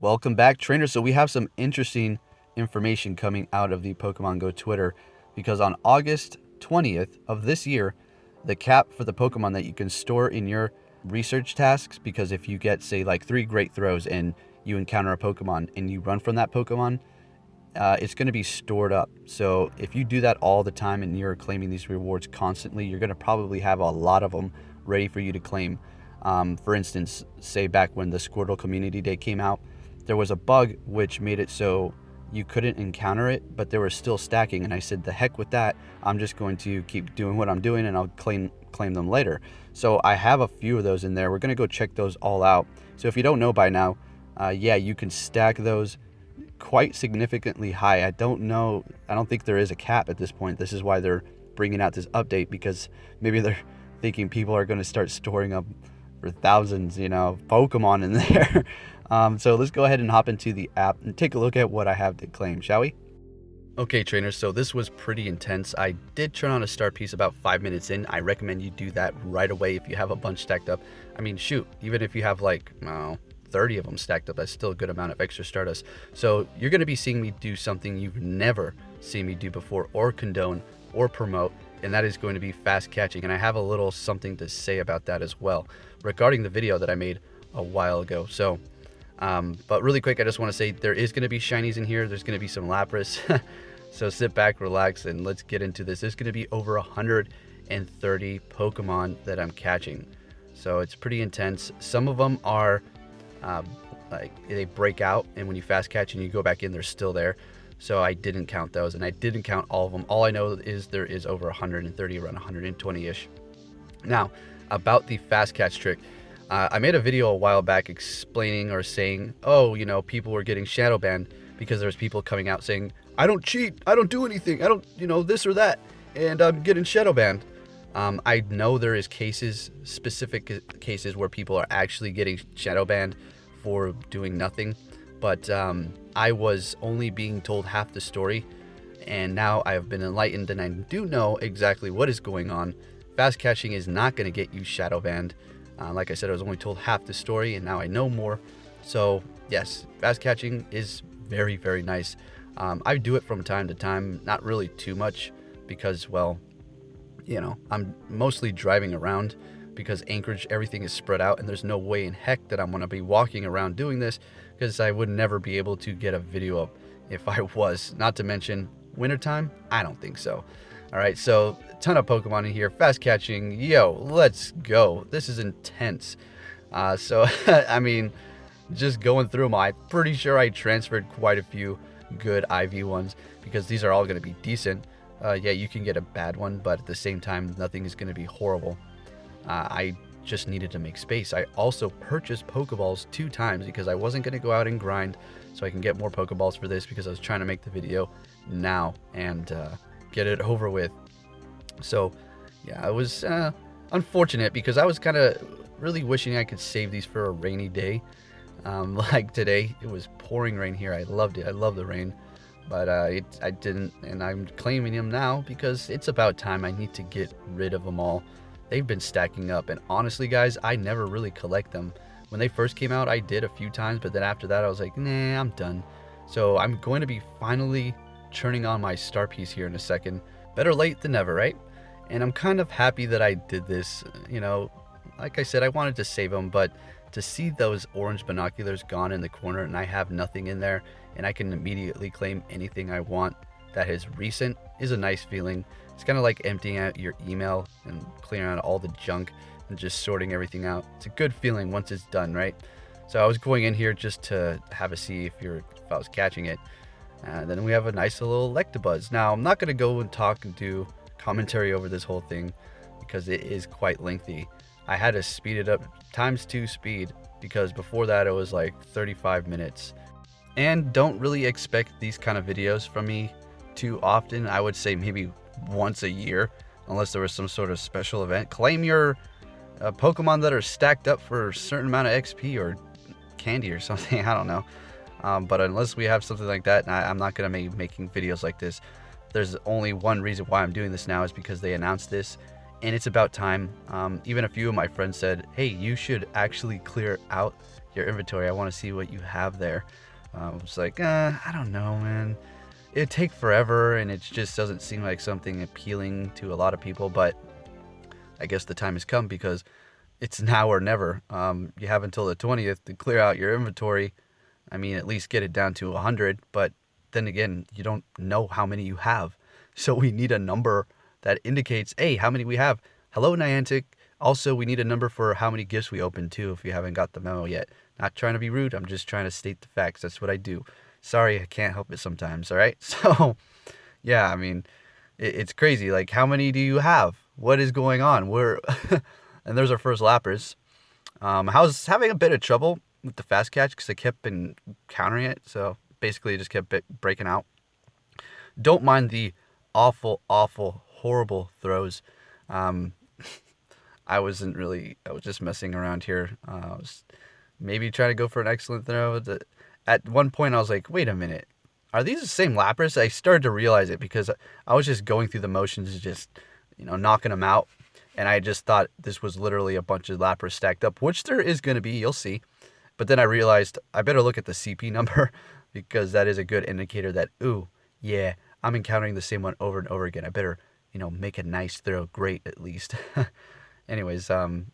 Welcome back, trainers. So we have some interesting information coming out of the Pokemon Go Twitter, because on August 20th of this year, the cap for the Pokemon that you can store in your research tasks, because if you get, say, like 3 great throws and you encounter a Pokemon and you run from that Pokemon, it's going to be stored up. So if you do that all the time and you're claiming these rewards constantly, you're going to probably have a lot of them ready for you to claim. For instance, say back when the Squirtle Community Day came out, there was a bug which made it so you couldn't encounter it, but they were still stacking. And I said, the heck with that. I'm just going to keep doing what I'm doing and I'll claim them later. So I have a few of those in there. We're going to go check those all out. So if you don't know by now, yeah, you can stack those quite significantly high. I don't think there is a cap at this point. This is why they're bringing out this update, because maybe they're thinking people are going to start storing up for thousands, Pokemon in there. So let's go ahead and hop into the app and take a look at what I have to claim, shall we? Okay, trainers, so this was pretty intense. I did turn on a start piece about 5 minutes in. I recommend you do that right away if you have a bunch stacked up. I mean, shoot, even if you have like 30 of them stacked up, that's still a good amount of extra Stardust. So you're going to be seeing me do something you've never seen me do before or condone or promote, and that is going to be fast catching. And I have a little something to say about that as well regarding the video that I made a while ago. So but really quick, I just want to say there is going to be shinies in here. There's going to be some Lapras. So sit back, relax, and let's get into this. There's going to be over 130 Pokemon that I'm catching. So it's pretty intense. Some of them are like they break out, and when you fast catch and you go back in, they're still there. So I didn't count those, and I didn't count all of them. All I know is there is over 130, around 120-ish. Now, about the fast catch trick. I made a video a while back explaining or saying, people were getting shadow banned because there's people coming out saying, I don't cheat, I don't do anything, I don't, this or that, and I'm getting shadow banned. I know there is specific cases where people are actually getting shadow banned for doing nothing, but I was only being told half the story, and now I have been enlightened and I do know exactly what is going on. Fast catching is not going to get you shadow banned. Like I said, I was only told half the story, and now I know more. So yes, fast catching is very, very nice. I do it from time to time, not really too much, because, well, I'm mostly driving around, because Anchorage, everything is spread out, and there's no way in heck that I'm going to be walking around doing this, because I would never be able to get a video up if I was. Not to mention wintertime, I don't think so. All right, so a ton of Pokemon in here. Fast catching, let's go. This is intense. So, I mean, just going through them, I'm pretty sure I transferred quite a few good IV ones, because these are all going to be decent. Yeah, you can get a bad one, but at the same time, nothing is going to be horrible. I just needed to make space. I also purchased Pokeballs 2 times because I wasn't going to go out and grind, so I can get more Pokeballs for this, because I was trying to make the video now and get it over with. So yeah, it was unfortunate, because I was kind of really wishing I could save these for a rainy day. Like today, it was pouring rain here. I loved it. I love the rain, but I didn't, and I'm claiming them now because it's about time. I need to get rid of them all. They've been stacking up, and honestly, guys, I never really collect them. When they first came out, I did a few times, but then after that, I was like, nah, I'm done. So I'm going to be finally turning on my star piece here in a second. Better late than never, right? And I'm kind of happy that I did this. Like I said, I wanted to save them, but to see those orange binoculars gone in the corner and I have nothing in there and I can immediately claim anything I want that is recent is a nice feeling. It's kind of like emptying out your email and clearing out all the junk and just sorting everything out. It's a good feeling once it's done, right? So I was going in here just to have a see if I was catching it. And then we have a nice little Electabuzz. Now, I'm not going to go and talk and do commentary over this whole thing because it is quite lengthy. I had to speed it up ×2 speed, because before that it was like 35 minutes. And don't really expect these kind of videos from me too often. I would say maybe once a year, unless there was some sort of special event. Claim your Pokemon that are stacked up for a certain amount of XP or candy or something. I don't know. But unless we have something like that, I'm not going to be making videos like this. There's only one reason why I'm doing this now, is because they announced this, and it's about time. Even a few of my friends said, hey, you should actually clear out your inventory. I want to see what you have there. I was like, I don't know, man. It'd take forever, and it just doesn't seem like something appealing to a lot of people. But I guess the time has come because it's now or never. You have until the 20th to clear out your inventory. I mean, at least get it down to 100. But then again, you don't know how many you have. So we need a number that indicates, hey, how many we have. Hello, Niantic. Also, we need a number for how many gifts we opened, too, if you haven't got the memo yet. Not trying to be rude. I'm just trying to state the facts. That's what I do. Sorry, I can't help it sometimes, all right? So, yeah, I mean, it's crazy. Like, how many do you have? What is going on? And there's our first Lapras. I was having a bit of trouble with the fast catch because I kept countering it. So, basically, it just kept breaking out. Don't mind the awful, horrible throws. I was just messing around here. I was maybe trying to go for an excellent throw. At one point, I was like, wait a minute. Are these the same Lapras? I started to realize it because I was just going through the motions, just, knocking them out. And I just thought this was literally a bunch of Lapras stacked up, which there is going to be. You'll see. But then I realized I better look at the CP number because that is a good indicator that, ooh, yeah, I'm encountering the same one over and over again. I better, make a nice throw great at least. Anyways,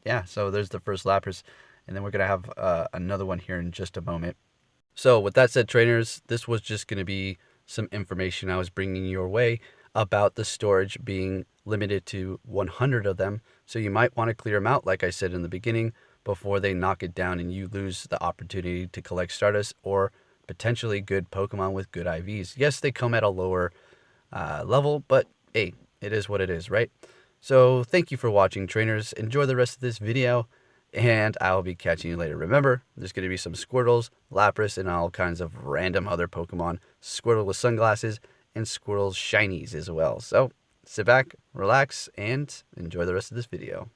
yeah, so there's the first Lapras, and then we're going to have another one here in just a moment. So with that said, trainers, this was just going to be some information I was bringing your way about the storage being limited to 100 of them. So you might want to clear them out, like I said in the beginning, before they knock it down and you lose the opportunity to collect Stardust or potentially good Pokemon with good IVs. Yes, they come at a lower level, but hey, it is what it is, right? So thank you for watching, trainers. Enjoy the rest of this video, and I'll be catching you later. Remember, there's going to be some Squirtles, Lapras, and all kinds of random other Pokemon. Squirtle with sunglasses, and Squirtle's shinies as well. So sit back, relax, and enjoy the rest of this video.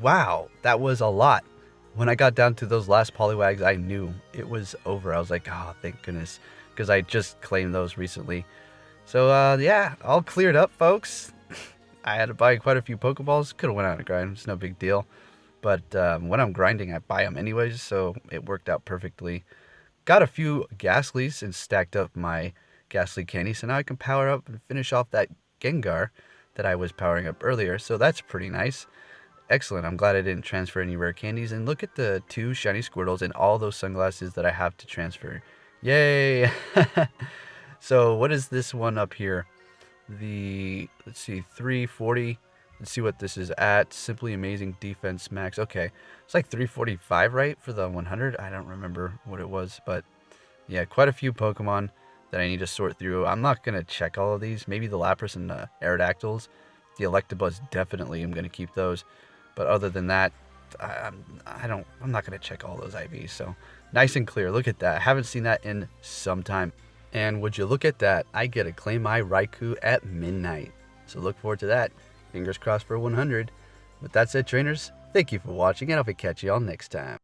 Wow, that was a lot. When I got down to those last Poliwags, I knew it was over. I was like, oh, thank goodness, because I just claimed those recently. So, yeah, all cleared up, folks. I had to buy quite a few Pokeballs. Could have went on a grind. It's no big deal. But when I'm grinding, I buy them anyways, so it worked out perfectly. Got a few Ghastlies and stacked up my Ghastly candy, so now I can power up and finish off that Gengar that I was powering up earlier, so that's pretty nice. Excellent. I'm glad I didn't transfer any rare candies. And look at the 2 shiny Squirtles and all those sunglasses that I have to transfer. Yay! So what is this one up here? Let's see, 340. Let's see what this is at. Simply Amazing Defense Max. Okay, it's like 345, right, for the 100? I don't remember what it was, but yeah, quite a few Pokemon that I need to sort through. I'm not going to check all of these. Maybe the Lapras and the Aerodactyls. The Electabuzz, definitely I'm going to keep those. But other than that, I'm not going to check all those IVs. So nice and clear. Look at that. I haven't seen that in some time. And would you look at that? I get to claim my Raikou at midnight. So look forward to that. Fingers crossed for 100. But that's it, trainers. Thank you for watching, and I'll catch you all next time.